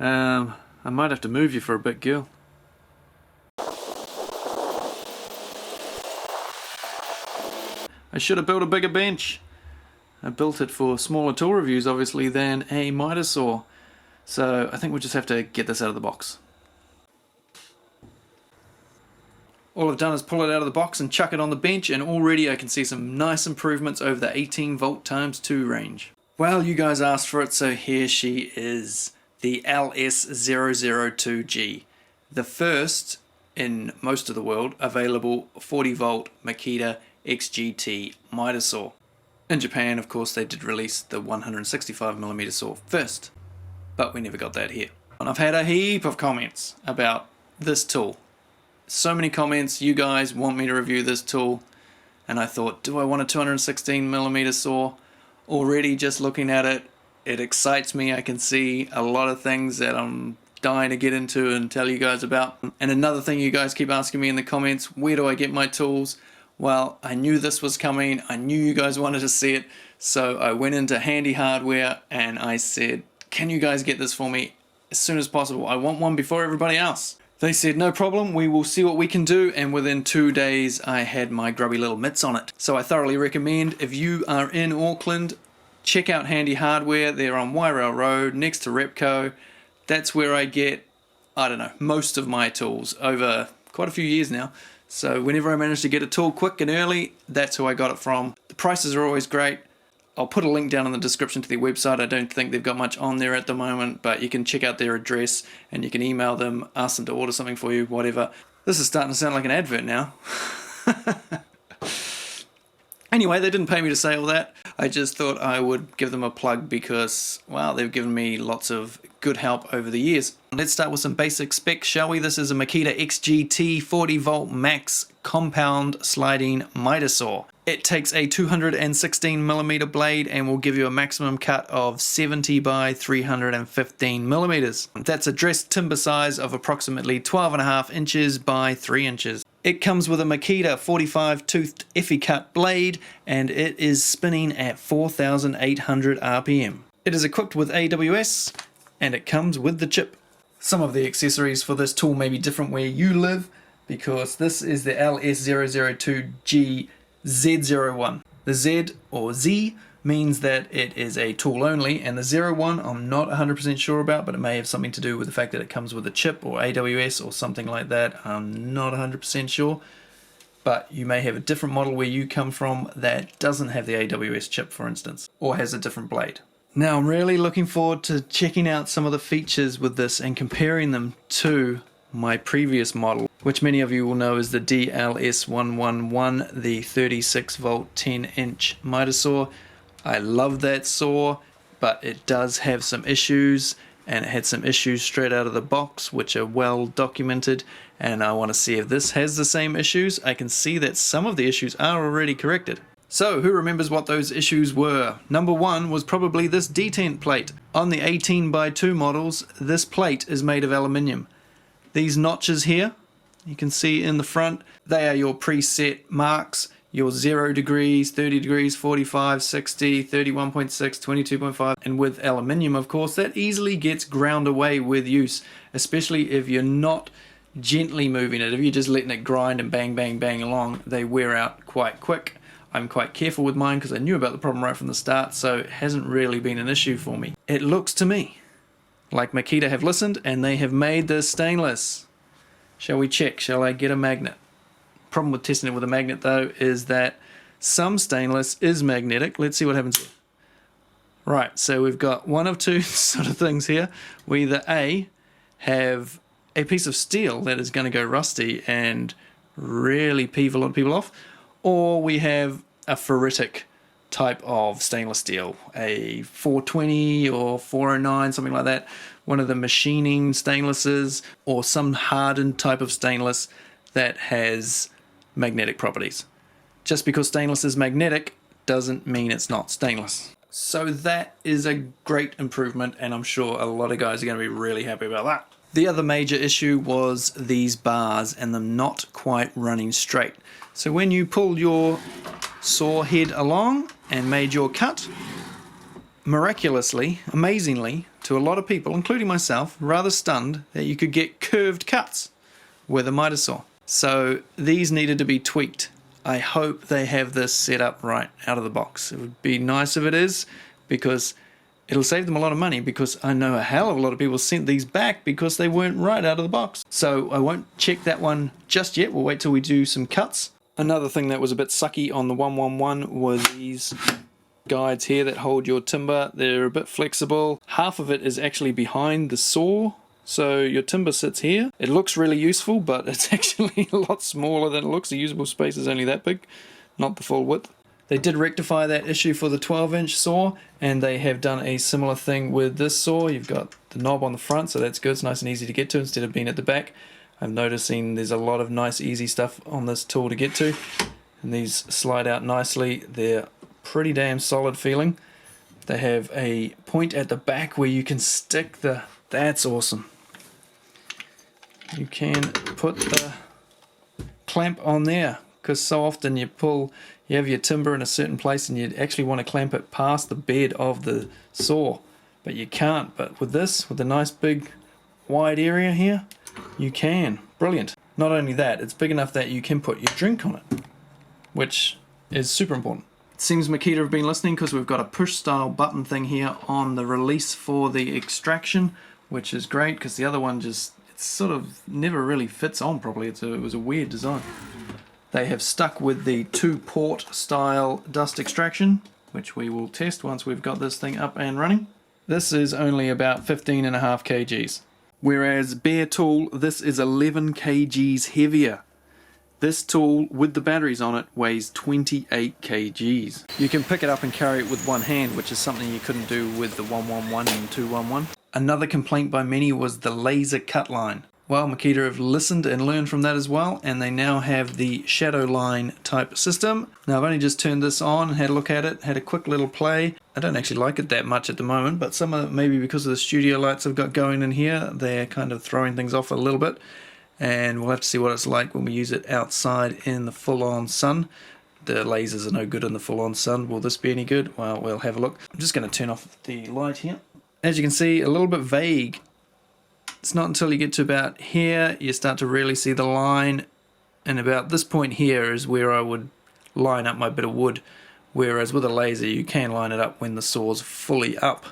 I might have to move you for a bit, girl. I should have built a bigger bench. I built it for smaller tool reviews, obviously, than a Mitre Saw. So I think we'll just have to get this out of the box. All I've done is pull it out of the box and chuck it on the bench, and already I can see some nice improvements over the 18 volt ×2 range. Well, you guys asked for it, so here she is. The LS002G. The first, in most of the world, available 40 volt Makita XGT Mitre Saw. In Japan, of course, they did release the 216mm saw first, but we never got that here. And I've had a heap of comments about this tool. So many comments, you guys want me to review this tool, and I thought, do I want a 216mm saw? Already just looking at it, it excites me. I can see a lot of things that I'm dying to get into and tell you guys about. And another thing you guys keep asking me in the comments, where do I get my tools? Well, I knew this was coming, I knew you guys wanted to see it, so I went into Handy Hardware and I said, can you guys get this for me as soon as possible? I want one before everybody else. They said, no problem, we will see what we can do, and within 2 days I had my grubby little mitts on it. So I thoroughly recommend, if you are in Auckland, check out Handy Hardware. They're on Wairau Road next to Repco. That's where I get, I don't know, most of my tools over quite a few years now. So whenever I manage to get a tool quick and early, that's who I got it from. The prices are always great. I'll put a link down in the description to their website. I don't think they've got much on there at the moment, but you can check out their address and you can email them, ask them to order something for you, whatever. This is starting to sound like an advert now. Anyway, they didn't pay me to say all that. I just thought I would give them a plug because, well, they've given me lots of good help over the years. Let's start with some basic specs, shall we? This is a Makita XGT 40 volt max compound sliding Mitre Saw. It takes a 216mm blade and will give you a maximum cut of 70 by 315mm. That's a dressed timber size of approximately 12.5 inches by 3 inches. It comes with a Makita 45 toothed Effie cut blade and it is spinning at 4,800 RPM. It is equipped with AWS and it comes with the chip. Some of the accessories for this tool may be different where you live because this is the LS002G Z01. The Z or Z means that it is a tool only, and the 01 I'm not 100% sure about, but it may have something to do with the fact that it comes with a chip or AWS or something like that. I'm not 100% sure, but you may have a different model where you come from that doesn't have the AWS chip, for instance, or has a different blade. Now I'm really looking forward to checking out some of the features with this and comparing them to my previous model, which many of you will know is the DLS111, the 36 volt 10 inch Mitre Saw. I love that saw, but it does have some issues, and it had some issues straight out of the box which are well documented, and I want to see if this has the same issues. I can see that some of the issues are already corrected. So who remembers what those issues were? Number one was probably this detent plate. On the 18x2 models, this plate is made of aluminium. These notches here, you can see in the front, they are your preset marks, your 0 degrees, 30 degrees, 45, 60, 31.6, 22.5, and with aluminium, of course, that easily gets ground away with use, especially if you're not gently moving it. If you're just letting it grind and bang, bang, bang along, they wear out quite quick. I'm quite careful with mine because I knew about the problem right from the start, so it hasn't really been an issue for me. It looks to me like Makita have listened and they have made this stainless. Shall we check? Shall I get a magnet? Problem with testing it with a magnet though is that some stainless is magnetic. Let's see what happens here. Right, so we've got one of two sort of things here. We either A, have a piece of steel that is going to go rusty and really peeve a lot of people off, or we have a ferritic type of stainless steel, a 420 or 409, something like that, one of the machining stainlesses, or some hardened type of stainless that has magnetic properties. Just because stainless is magnetic doesn't mean it's not stainless. So that is a great improvement, and I'm sure a lot of guys are going to be really happy about that. The other major issue was these bars and them not quite running straight. So when you pulled your saw head along and made your cut, miraculously, amazingly, to a lot of people, including myself, rather stunned that you could get curved cuts with a Mitre Saw. So these needed to be tweaked. I hope they have this set up right out of the box. It would be nice if it is, because it'll save them a lot of money, because I know a hell of a lot of people sent these back because they weren't right out of the box. So I won't check that one just yet. We'll wait till we do some cuts. Another thing that was a bit sucky on the 111 was these guides here that hold your timber. They're a bit flexible. Half of it is actually behind the saw, so your timber sits here. It looks really useful, but it's actually a lot smaller than it looks. The usable space is only that big, not the full width. They did rectify that issue for the 12-inch saw, and they have done a similar thing with this saw. You've got the knob on the front, so that's good. It's nice and easy to get to instead of being at the back. I'm noticing there's a lot of nice easy stuff on this tool to get to, and these slide out nicely. They're pretty damn solid feeling. They have a point at the back where you can stick the... That's awesome. You can put the clamp on there, because so often you have your timber in a certain place and you actually want to clamp it past the bed of the saw, but you can't. But with this, with the nice big wide area here, you can. Brilliant. Not only that, it's big enough that you can put your drink on it, which is super important. It seems Makita have been listening, because we've got a push style button thing here on the release for the extraction, which is great, because the other one just sort of never really fits on properly. It was a weird design. They have stuck with the 2-port style dust extraction, which we will test once we've got this thing up and running. This is only about 15.5 kgs, whereas bare tool, this is 11 kgs heavier. This tool with the batteries on it weighs 28 kgs. You can pick it up and carry it with one hand, which is something you couldn't do with the 111 and 211. Another complaint by many was the laser cut line. Well, Makita have listened and learned from that as well, and they now have the shadow line type system. Now I've only just turned this on, had a look at it, had a quick little play. I don't actually like it that much at the moment, but some of it, maybe because of the studio lights I've got going in here, they're kind of throwing things off a little bit, and we'll have to see what it's like when we use it outside in the full-on sun. The lasers are no good in the full-on sun. Will this be any good? Well, we'll have a look. I'm just going to turn off the light here. As you can see, a little bit vague. It's not until you get to about here you start to really see the line, and about this point here is where I would line up my bit of wood, whereas with a laser you can line it up when the saw's fully up,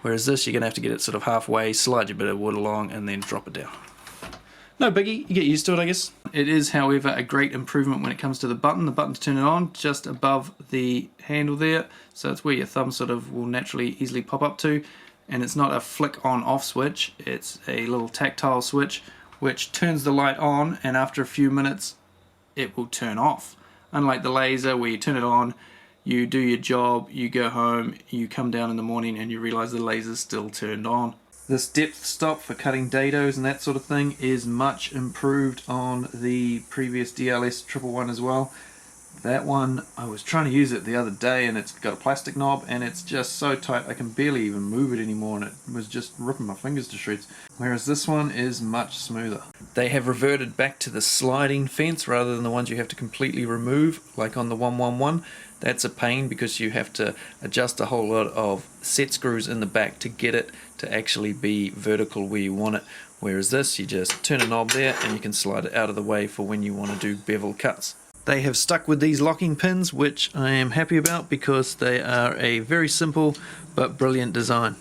whereas this you're going to have to get it sort of halfway, slide your bit of wood along and then drop it down. No biggie, you get used to it I guess. It is however a great improvement when it comes to the button. The button to turn it on just above the handle there, so it's where your thumb sort of will naturally easily pop up to. And it's not a flick on off switch, it's a little tactile switch which turns the light on, and after a few minutes it will turn off. Unlike the laser where you turn it on, you do your job, you go home, you come down in the morning and you realize the laser's still turned on. This depth stop for cutting dados and that sort of thing is much improved on the previous DLS111 as well. That one, I was trying to use it the other day and it's got a plastic knob and it's just so tight I can barely even move it anymore, and it was just ripping my fingers to shreds. Whereas this one is much smoother. They have reverted back to the sliding fence rather than the ones you have to completely remove like on the 111. That's a pain because you have to adjust a whole lot of set screws in the back to get it to actually be vertical where you want it. Whereas this, you just turn a knob there and you can slide it out of the way for when you want to do bevel cuts. They have stuck with these locking pins, which I am happy about because they are a very simple but brilliant design.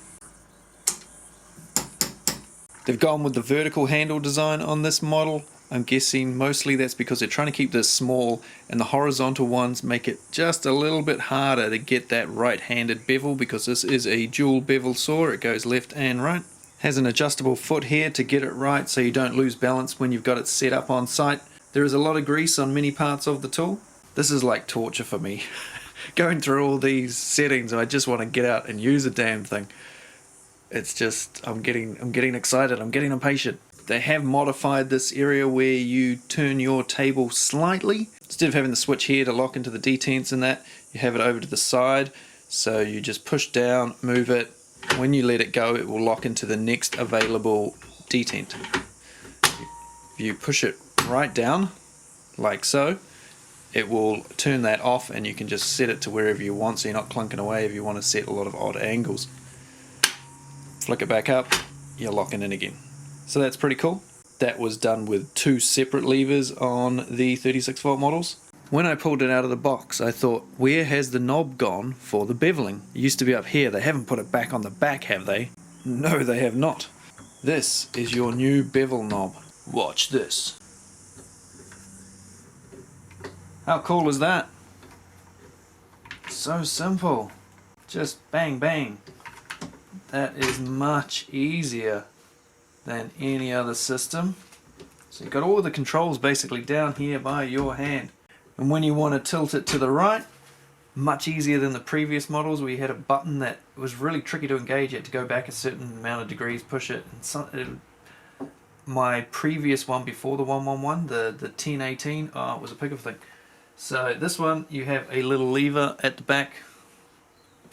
They've gone with the vertical handle design on this model. I'm guessing mostly that's because they're trying to keep this small, and the horizontal ones make it just a little bit harder to get that right-handed bevel because this is a dual bevel saw. It goes left and right. Has an adjustable foot here to get it right so you don't lose balance when you've got it set up on site. There is a lot of grease on many parts of the tool. This is like torture for me. Going through all these settings and I just want to get out and use a damn thing. It's just, I'm getting excited, I'm getting impatient. They have modified this area where you turn your table slightly. Instead of having the switch here to lock into the detents and that, you have it over to the side. So you just push down, move it. When you let it go, it will lock into the next available detent. If you push it right down, like so, it will turn that off, and you can just set it to wherever you want so you're not clunking away if you want to set a lot of odd angles. Flick it back up, you're locking in again. So that's pretty cool. That was done with 2 separate levers on the 36V models. When I pulled it out of the box, I thought, where has the knob gone for the beveling? It used to be up here. They haven't put it back on the back, have they? No, they have not. This is your new bevel knob. Watch this. How cool is that? So simple. Just bang bang. That is much easier than any other system. So you've got all the controls basically down here by your hand. And when you want to tilt it to the right, much easier than the previous models where you had a button that was really tricky to engage. You had to go back a certain amount of degrees, push it. And my previous one before the 111, the 1018, oh, it was a pick of a thing. So this one, you have a little lever at the back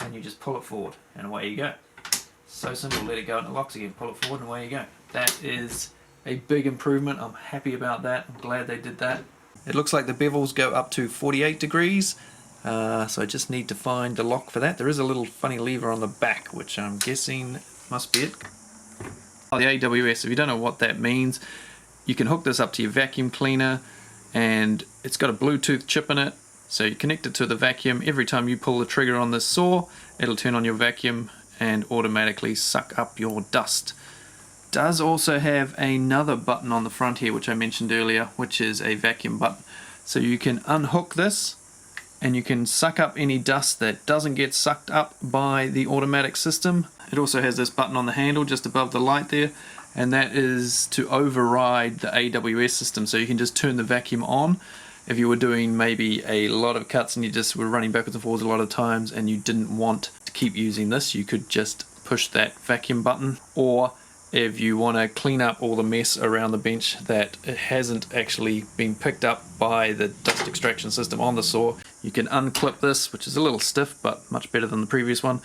and you just pull it forward and away you go. So simple, let it go and it locks again, pull it forward and away you go. That is a big improvement. I'm happy about that. I'm glad they did that. It looks like the bevels go up to 48 degrees, so I just need to find the lock for that. There is a little funny lever on the back, which I'm guessing must be it. Oh, the AWS, if you don't know what that means, you can hook this up to your vacuum cleaner, and it's got a Bluetooth chip in it, so you connect it to the vacuum. Every time you pull the trigger on this saw, it'll turn on your vacuum and automatically suck up your dust. Does also have another button on the front here, which I mentioned earlier, which is a vacuum button. So you can unhook this and you can suck up any dust that doesn't get sucked up by the automatic system. It also has this button on the handle just above the light there, and that is to override the AWS system. So you can just turn the vacuum on if you were doing maybe a lot of cuts and you just were running backwards and forwards a lot of times and you didn't want to keep using this, you could just push that vacuum button. Or if you want to clean up all the mess around the bench that it hasn't actually been picked up by the dust extraction system on the saw, you can unclip this, which is a little stiff but much better than the previous one.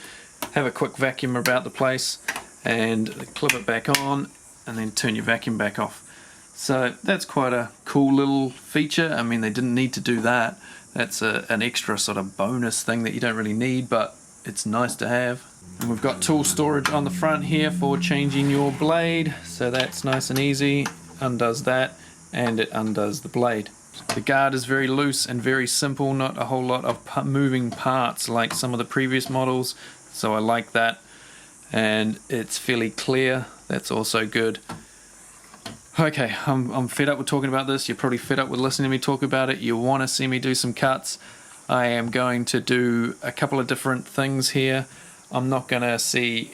Have a quick vacuum about the place and clip it back on and then turn your vacuum back off. So that's quite a cool little feature. I mean, they didn't need to do that. That's an extra sort of bonus thing that you don't really need, but it's nice to have. And we've got tool storage on the front here for changing your blade, so that's nice and easy. Undoes that and it undoes the blade. The guard is very loose and very simple, not a whole lot of moving parts like some of the previous models, so I like that. And it's fairly clear, that's also good. Okay, I'm fed up with talking about this. You're probably fed up with listening to me talk about it. You want to see me do some cuts. I am going to do a couple of different things here. I'm not going to see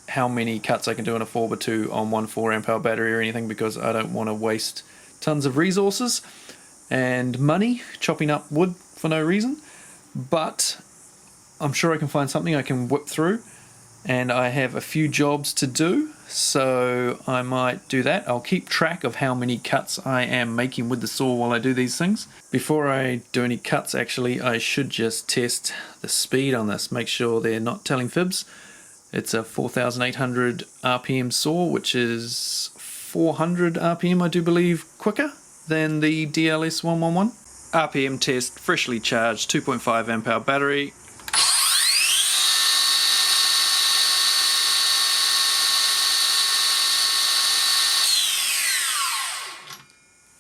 how many cuts I can do in a 4x2 on one 4 amp hour battery or anything, because I don't want to waste tons of resources and money chopping up wood for no reason. But I'm sure I can find something I can whip through, and I have a few jobs to do, so I might do that. I'll keep track of how many cuts I am making with the saw while I do these things. Before I do any cuts, actually, I should just test the speed on this, make sure they're not telling fibs. It's a 4,800 RPM saw, which is 400 RPM, I do believe, quicker than the DLS111. RPM test, freshly charged 2.5 amp hour battery.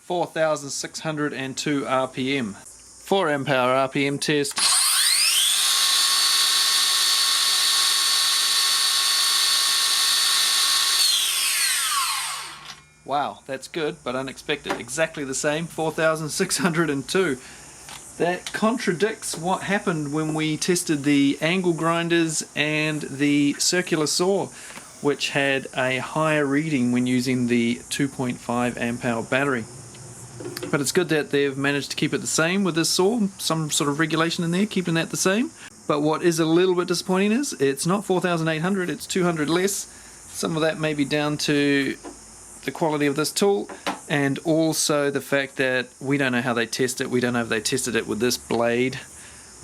(4,602 RPM). 4 amp hour RPM test. Wow, that's good, but unexpected. Exactly the same, 4,602. That contradicts what happened when we tested the angle grinders and the circular saw, which had a higher reading when using the 2.5 amp hour battery. But it's good that they've managed to keep it the same with this saw, some sort of regulation in there, keeping that the same. But what is a little bit disappointing is it's not 4,800, it's 200 less. Some of that may be down to the quality of this tool, and also the fact that we don't know how they test it. We don't know if they tested it with this blade.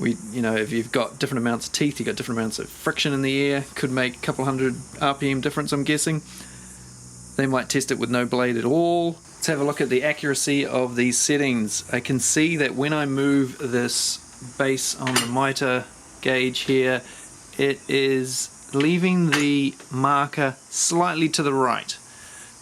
If you've got different amounts of teeth, you've got different amounts of friction in the air, could make a couple hundred RPM difference, I'm guessing. They might test it with no blade at all. Let's have a look at the accuracy of these settings. I can see that when I move this base on the Mitre gauge here, it is leaving the marker slightly to the right.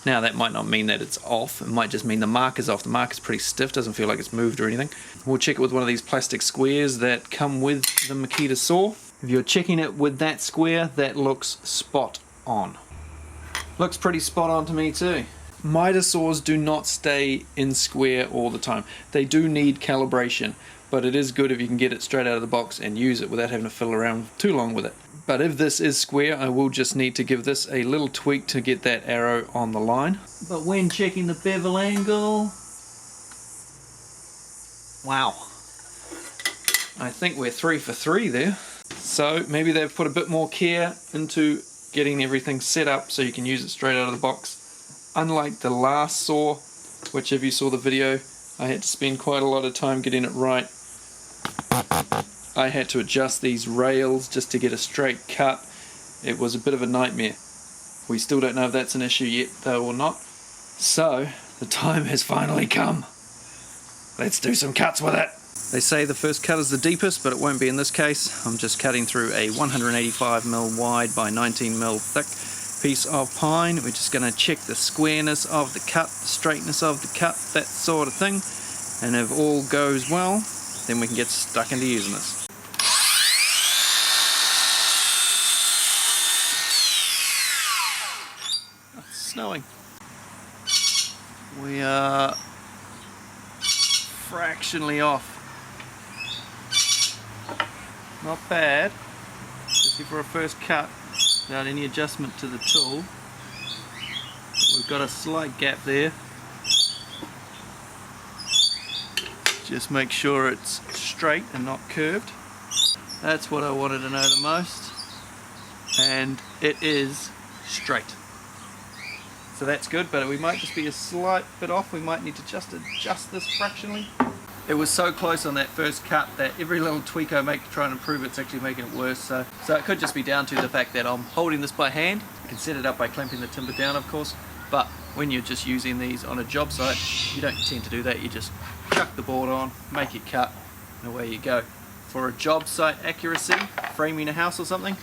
Now that might not mean that it's off, it might just mean the marker's off. The marker's pretty stiff, doesn't feel like it's moved or anything. We'll check it with one of these plastic squares that come with the Makita saw. If you're checking it with that square, that looks spot on. Looks pretty spot on to me too. Mitre saws do not stay in square all the time. They do need calibration, but it is good if you can get it straight out of the box and use it without having to fiddle around too long with it. But if this is square, I will just need to give this a little tweak to get that arrow on the line. But when checking the bevel angle, wow, I think we're 3 for 3 there. So maybe they've put a bit more care into getting everything set up so you can use it straight out of the box. Unlike the last saw, which if you saw the video, I had to spend quite a lot of time getting it right. I had to adjust these rails just to get a straight cut. It was a bit of a nightmare. We still don't know if that's an issue yet though or not. So the time has finally come. Let's do some cuts with it. They say the first cut is the deepest, but it won't be in this case. I'm just cutting through a 185mm wide by 19mm thick piece of pine. We're just going to check the squareness of the cut, the straightness of the cut, that sort of thing. And if all goes well, then we can get stuck into using this. It's snowing. We are fractionally off. Not bad, especially for a first cut without any adjustment to the tool. We've got a slight gap there. Just make sure it's straight and not curved. That's what I wanted to know the most. And it is straight. So that's good, but we might just be a slight bit off. We might need to just adjust this fractionally. It was so close on that first cut that every little tweak I make to try and improve it's actually making it worse. So it could just be down to the fact that I'm holding this by hand. You can set it up by clamping the timber down, of course, but when you're just using these on a job site, you don't tend to do that. You just chuck the board on, make it cut, and away you go. For a job site accuracy, framing a house or something,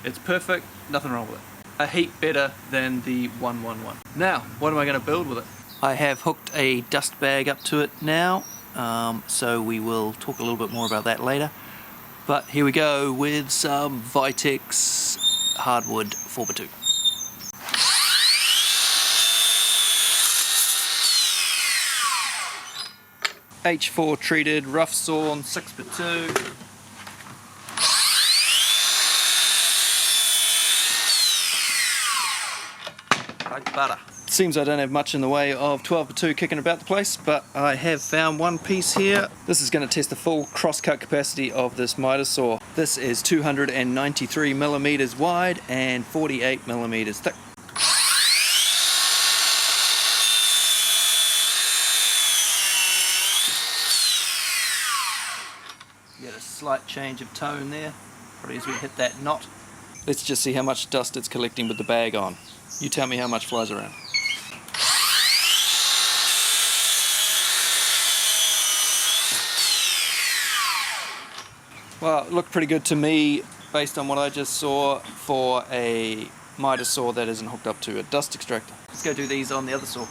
it's perfect, nothing wrong with it. A heap better than the 111. Now, what am I going to build with it? I have hooked a dust bag up to it now. So we will talk a little bit more about that later. But here we go with some VIDS hardwood 4x2. H4 treated, rough sawn 6x2. Like butter. Seems I don't have much in the way of 12x2 kicking about the place, but I have found one piece here. This is going to test the full cross-cut capacity of this Mitre saw. This is 293mm wide and 48mm thick. Get a slight change of tone there, probably as we hit that knot. Let's just see how much dust it's collecting with the bag on. You tell me how much flies around. Well, it looked pretty good to me based on what I just saw for a Mitre saw that isn't hooked up to a dust extractor. Let's go do these on the other saw.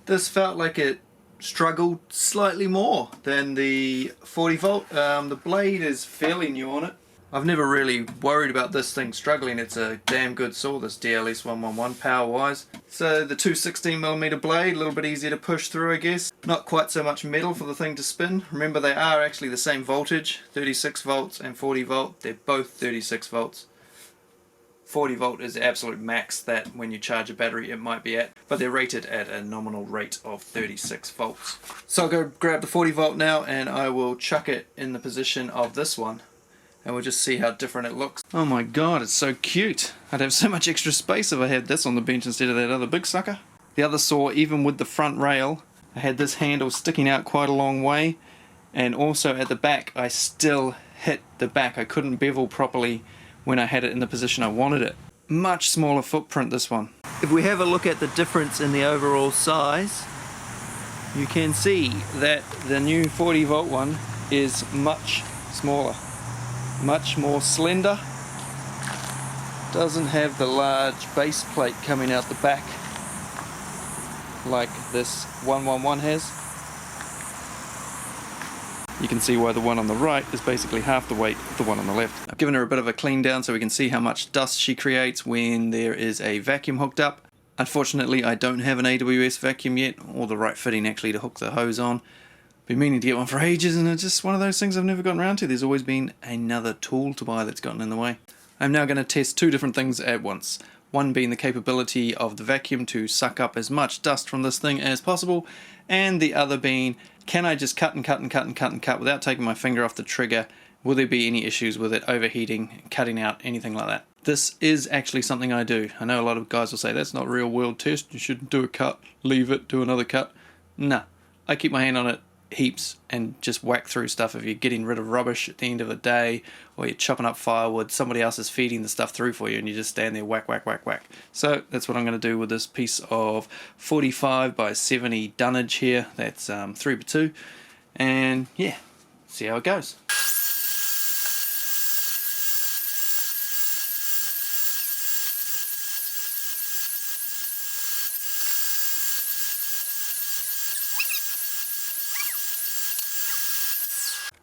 This felt like it struggled slightly more than the 40 volt. The blade is fairly new on it. I've never really worried about this thing struggling. It's a damn good saw, this DLS111 power wise. So the 216mm blade, a little bit easier to push through I guess. Not quite so much metal for the thing to spin. Remember they are actually the same voltage, 36 volts and 40 volt. They're both 36 volts. 40 volt is the absolute max that when you charge a battery it might be at, but they're rated at a nominal rate of 36 volts. So I'll go grab the 40 volt now and I will chuck it in the position of this one and we'll just see how different it looks. Oh my god, it's so cute. I'd have so much extra space if I had this on the bench instead of that other big sucker. The other saw, even with the front rail, I had this handle sticking out quite a long way, and also at the back I still hit the back. I couldn't bevel properly when I had it in the position I wanted it. Much smaller footprint, this one. If we have a look at the difference in the overall size, you can see that the new 40 volt one is much smaller, much more slender, doesn't have the large base plate coming out the back like this 111 has. You can see why the one on the right is basically half the weight of the one on the left. I've given her a bit of a clean down so we can see how much dust she creates when there is a vacuum hooked up. Unfortunately, I don't have an AWS vacuum yet, or the right fitting actually to hook the hose on. Been meaning to get one for ages, and it's just one of those things I've never gotten around to. There's always been another tool to buy that's gotten in the way. I'm now going to test two different things at once. One being the capability of the vacuum to suck up as much dust from this thing as possible, and the other being, can I just cut and cut and cut and cut and cut without taking my finger off the trigger? Will there be any issues with it overheating, cutting out, anything like that? This is actually something I do. I know a lot of guys will say that's not a real world test, you shouldn't do a cut, leave it, do another cut. Nah, I keep my hand on it heaps and just whack through stuff. If you're getting rid of rubbish at the end of the day, or you're chopping up firewood, somebody else is feeding the stuff through for you and you just stand there whack whack whack whack. So that's what I'm going to do with this piece of 45 by 70 dunnage here. That's 3x2, and yeah, see how it goes.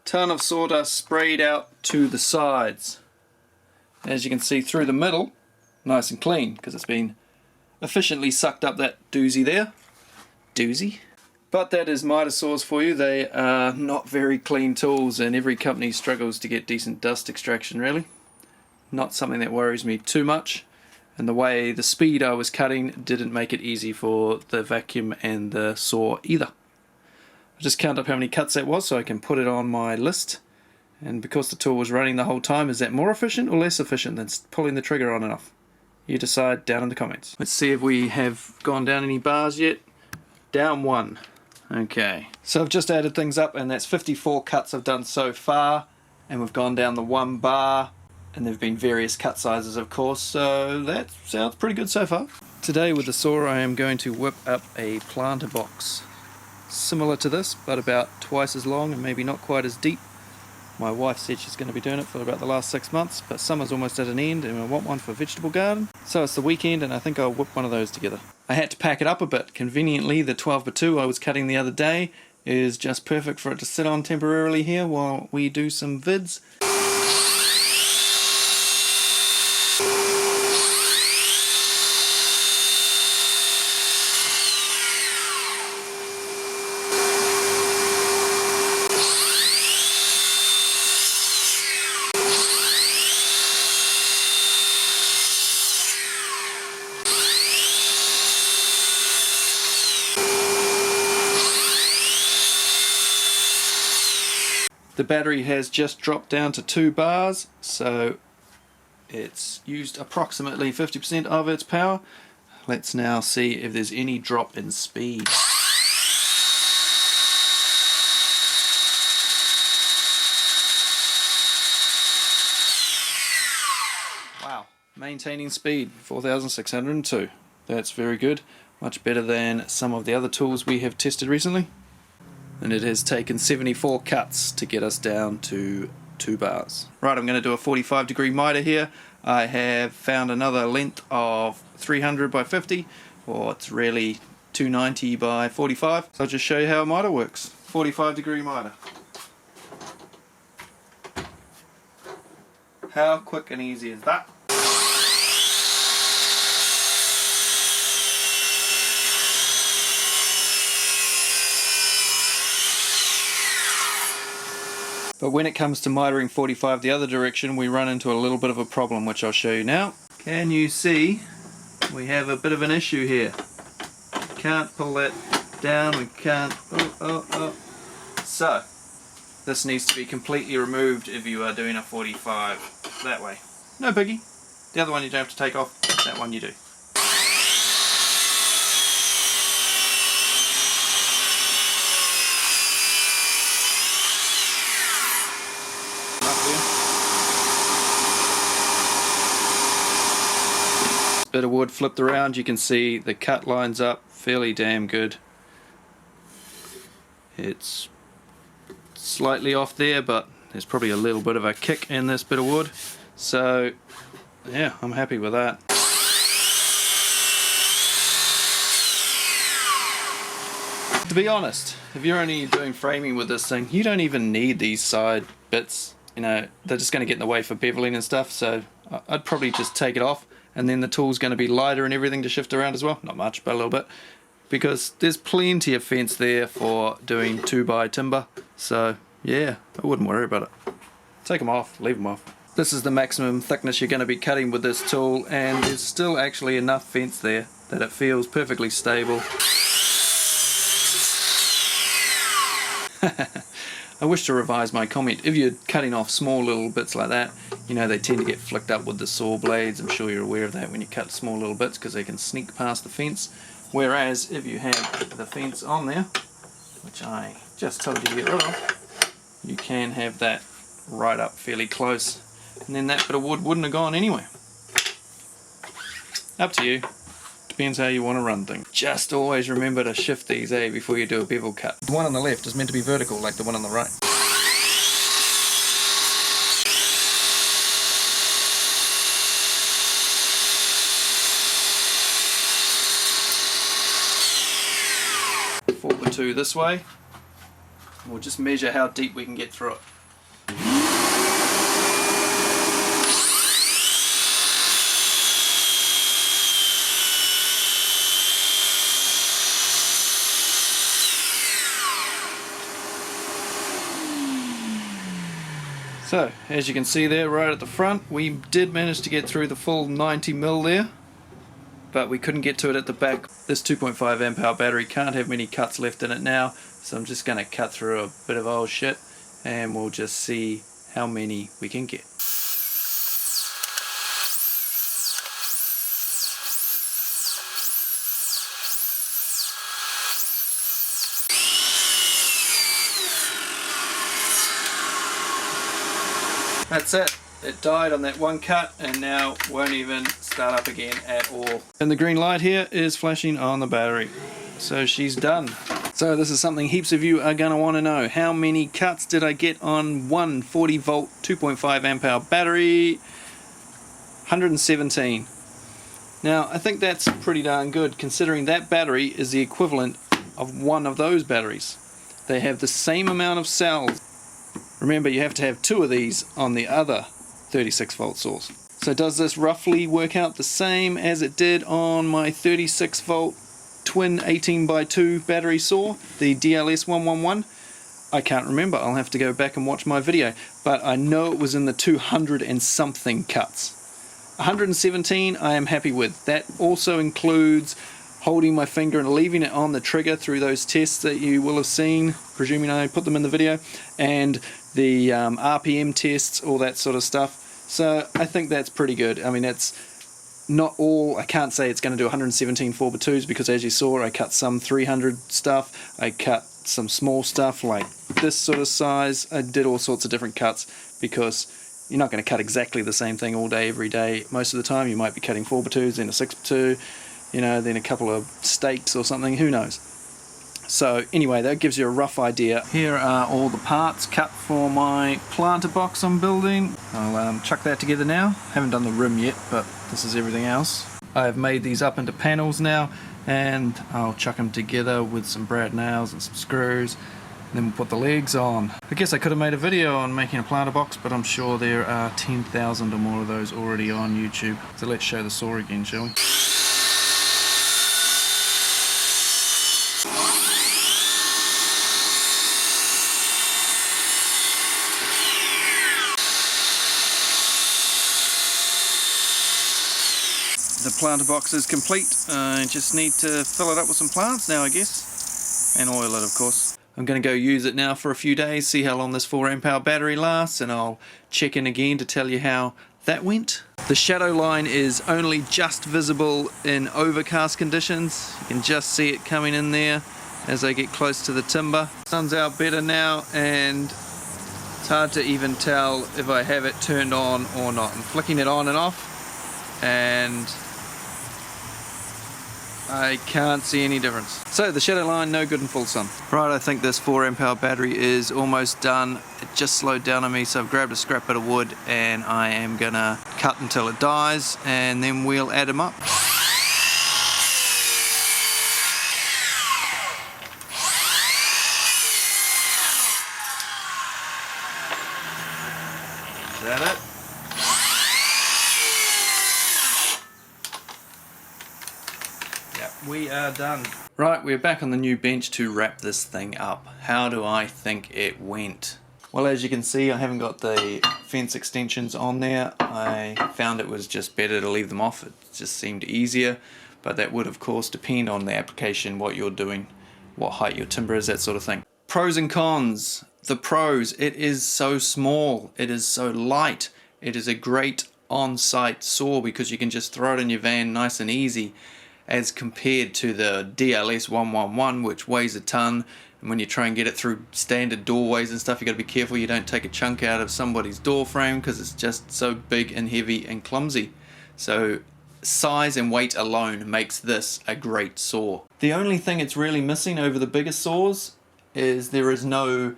Ton of sawdust sprayed out to the sides. As you can see through the middle, nice and clean because it's been efficiently sucked up that doozy there. Doozy. But that is Mitre saws for you. They are not very clean tools, and every company struggles to get decent dust extraction really. Not something that worries me too much. And the way the speed I was cutting didn't make it easy for the vacuum and the saw either. I just count up how many cuts that was so I can put it on my list, and because the tool was running the whole time, is that more efficient or less efficient than pulling the trigger on and off? You decide down in the comments. Let's see if we have gone down any bars yet. Down one. Okay, so I've just added things up, and that's 54 cuts I've done so far, and we've gone down the one bar, and there have been various cut sizes of course, so that sounds pretty good so far. Today with the saw I am going to whip up a planter box. Similar to this, but about twice as long and maybe not quite as deep. My wife said she's going to be doing it for about the last 6 months, but summer's almost at an end and I want one for a vegetable garden. So it's the weekend and I think I'll whip one of those together. I had to pack it up a bit. Conveniently, the 12x2 I was cutting the other day is just perfect for it to sit on temporarily here while we do some vids. The battery has just dropped down to 2 bars, so it's used approximately 50% of its power. Let's now see if there's any drop in speed. Wow, maintaining speed 4,602. That's very good, much better than some of the other tools we have tested recently. And it has taken 74 cuts to get us down to 2 bars. Right, I'm going to do a 45-degree mitre here. I have found another length of 300 by 50, or it's really 290 by 45. So I'll just show you how a mitre works. 45-degree mitre. How quick and easy is that? But when it comes to mitering 45 the other direction, we run into a little bit of a problem, which I'll show you now. Can you see we have a bit of an issue here? Can't pull that down, we can't, So, This needs to be completely removed if you are doing a 45 that way. No biggie. The other one you don't have to take off, that one you do. Bit of wood flipped around, you can see the cut lines up fairly damn good. It's slightly off there, but there's probably a little bit of a kick in this bit of wood, so yeah, I'm happy with that. To be honest, if you're only doing framing with this thing, you don't even need these side bits, you know, they're just going to get in the way for beveling and stuff, so I'd probably just take it off, and then the tool's going to be lighter and everything to shift around as well. Not much, but a little bit. Because there's plenty of fence there for doing 2x timber. So yeah, I wouldn't worry about it. Take them off, leave them off. This is the maximum thickness you're going to be cutting with this tool, and there's still actually enough fence there that it feels perfectly stable. I wish to revise my comment. If you're cutting off small little bits like that, you know, they tend to get flicked up with the saw blades. I'm sure you're aware of that when you cut small little bits, because they can sneak past the fence. Whereas if you have the fence on there, which I just told you to get rid of, you can have that right up fairly close, and then that bit of wood wouldn't have gone anywhere. Up to you. Depends how you want to run things. Just always remember to shift these before you do a bevel cut. The one on the left is meant to be vertical like the one on the right. Forward 2 this way. We'll just measure how deep we can get through it. So, as you can see there, right at the front, we did manage to get through the full 90mm there, but we couldn't get to it at the back. This 2.5 amp hour battery can't have many cuts left in it now, so I'm just going to cut through a bit of old shit, and we'll just see how many we can get. That's it. It died on that one cut and now won't even start up again at all. And the green light here is flashing on the battery. So she's done. So this is something heaps of you are going to want to know. How many cuts did I get on one 40 volt 2.5 amp hour battery? 117. Now I think that's pretty darn good, considering that battery is the equivalent of one of those batteries. They have the same amount of cells. Remember, you have to have two of these on the other 36 volt source. So does this roughly work out the same as it did on my 36 volt twin 18x2 battery saw, the DLS111? I can't remember, I'll have to go back and watch my video, but I know it was in the 200 and something cuts. 117 I am happy with. That also includes holding my finger and leaving it on the trigger through those tests that you will have seen, presuming I put them in the video, and the RPM tests, all that sort of stuff. So I think that's pretty good. I mean, it's not all, I can't say it's going to do 117 4x2s, because as you saw, I cut some 300 stuff, I cut some small stuff like this sort of size, I did all sorts of different cuts, because you're not going to cut exactly the same thing all day, every day. Most of the time you might be cutting 4x2s, then a 6x2, you know, then a couple of steaks or something, who knows. So anyway, that gives you a rough idea. Here are all the parts cut for my planter box I'm building. I'll chuck that together now. Haven't done the rim yet, but this is everything else. I've made these up into panels now, and I'll chuck them together with some brad nails and some screws, and then we'll put the legs on. I guess I could have made a video on making a planter box, but I'm sure there are 10,000 or more of those already on YouTube. So let's show the saw again, shall we? The planter box is complete. I just need to fill it up with some plants now, I guess, and oil it, of course. I'm going to go use it now for a few days, see how long this 4Ah battery lasts, and I'll check in again to tell you how that went. The shadow line is only just visible in overcast conditions. You can just see it coming in there as I get close to the timber. Sun's out better now, and it's hard to even tell if I have it turned on or not. I'm flicking it on and off, and I can't see any difference. So the shadow line, no good in full sun. Right, I think this 4Ah battery is almost done. It just slowed down on me, so I've grabbed a scrap bit of wood and I am gonna cut until it dies, and then we'll add them up. Is that it? We are done. Right, we're back on the new bench to wrap this thing up. How do I think it went? Well, as you can see, I haven't got the fence extensions on there. I found it was just better to leave them off. It just seemed easier, but that would of course depend on the application, what you're doing, what height your timber is, that sort of thing. Pros and cons. The pros: it is so small, it is so light, it is a great on-site saw because you can just throw it in your van nice and easy, as compared to the DLS111, which weighs a ton, and when you try and get it through standard doorways and stuff, you got to be careful you don't take a chunk out of somebody's door frame because it's just so big and heavy and clumsy. So size and weight alone makes this a great saw. The only thing it's really missing over the bigger saws is there is no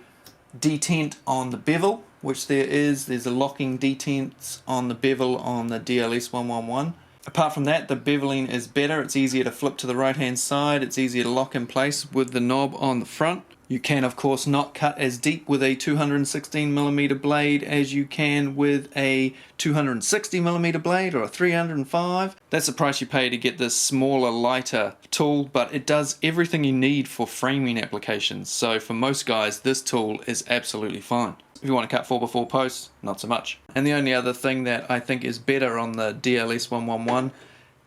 detent on the bevel, which there's a locking detents on the bevel on the DLS111. Apart from that, the beveling is better. It's easier to flip to the right hand side. It's easier to lock in place with the knob on the front. You can of course not cut as deep with a 216mm blade as you can with a 260mm blade or a 305. That's the price you pay to get this smaller, lighter tool, but it does everything you need for framing applications. So for most guys, this tool is absolutely fine. If you want to cut 4x4 posts, not so much. And the only other thing that I think is better on the DLS111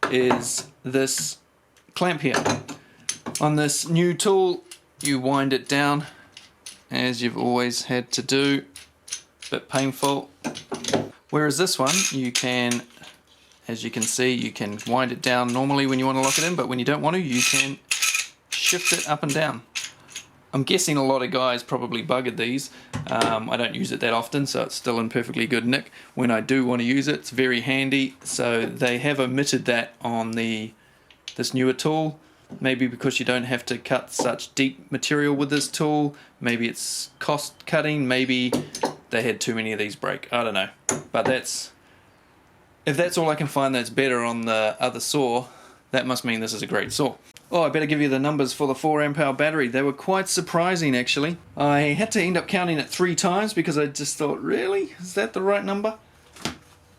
is this clamp here. On this new tool, you wind it down as you've always had to do. Bit painful. Whereas this one, you can, as you can see, you can wind it down normally when you want to lock it in, but when you don't want to, you can shift it up and down. I'm guessing a lot of guys probably buggered these. I don't use it that often, so it's still in perfectly good nick. When I do want to use it, it's very handy. So they have omitted that on this newer tool. Maybe because you don't have to cut such deep material with this tool. Maybe it's cost cutting. Maybe they had too many of these break. I don't know. But if that's all I can find that's better on the other saw, that must mean this is a great saw. Oh, I better give you the numbers for the 4Ah battery. They were quite surprising, actually. I had to end up counting it 3 times because I just thought, really? Is that the right number?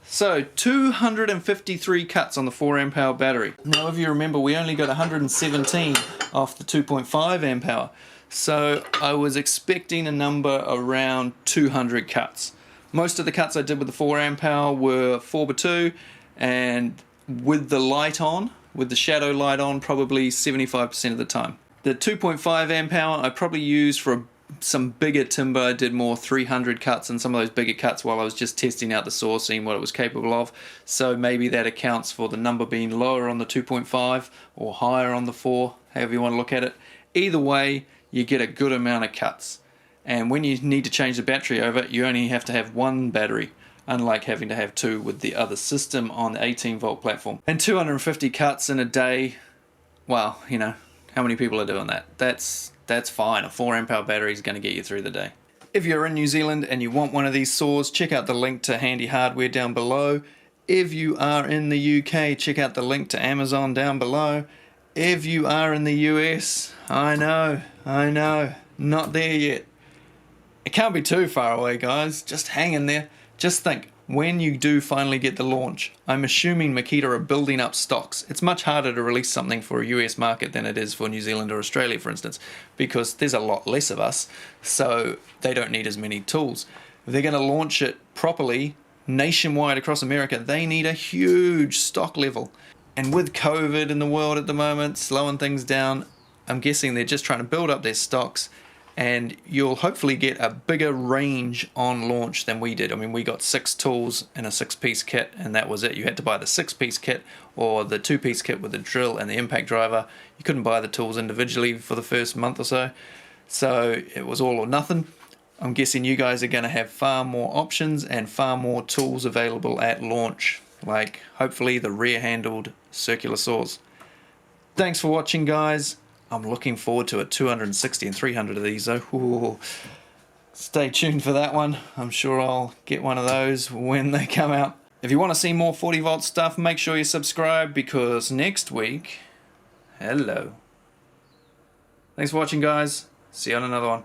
So, 253 cuts on the 4Ah battery. Now, if you remember, we only got 117 off the 2.5Ah. So, I was expecting a number around 200 cuts. Most of the cuts I did with the 4Ah were 4x2, and with the light on, with the shadow light on, probably 75% of the time. The 2.5Ah I probably used for some bigger timber. I did more 300 cuts and some of those bigger cuts while I was just testing out the saw, seeing what it was capable of. So maybe that accounts for the number being lower on the 2.5 or higher on the 4, however you want to look at it. Either way, you get a good amount of cuts. And when you need to change the battery over, you only have to have one battery, unlike having to have 2 with the other system on the 18-volt platform. And 250 cuts in a day, well, you know, how many people are doing that? That's fine. A 4Ah battery is going to get you through the day. If you're in New Zealand and you want one of these saws, check out the link to Handy Hardware down below. If you are in the UK, check out the link to Amazon down below. If you are in the US, I know, not there yet. It can't be too far away, guys. Just hang in there. Just think, when you do finally get the launch, I'm assuming Makita are building up stocks. It's much harder to release something for a US market than it is for New Zealand or Australia, for instance, because there's a lot less of us, so they don't need as many tools. If they're going to launch it properly, nationwide across America, they need a huge stock level. And with COVID in the world at the moment, slowing things down, I'm guessing they're just trying to build up their stocks and you'll hopefully get a bigger range on launch than we did. I mean, we got 6 tools in a 6-piece kit, and that was it. You had to buy the 6-piece kit or the 2-piece kit with the drill and the impact driver. You couldn't buy the tools individually for the first month or so. So it was all or nothing. I'm guessing you guys are going to have far more options and far more tools available at launch, like hopefully the rear-handled circular saws. Thanks for watching, guys. I'm looking forward to it. 260 and 300 of these though. Ooh. Stay tuned for that one. I'm sure I'll get one of those when they come out. If you want to see more 40 volt stuff, make sure you subscribe, because next week, hello. Thanks for watching, guys. See you on another one.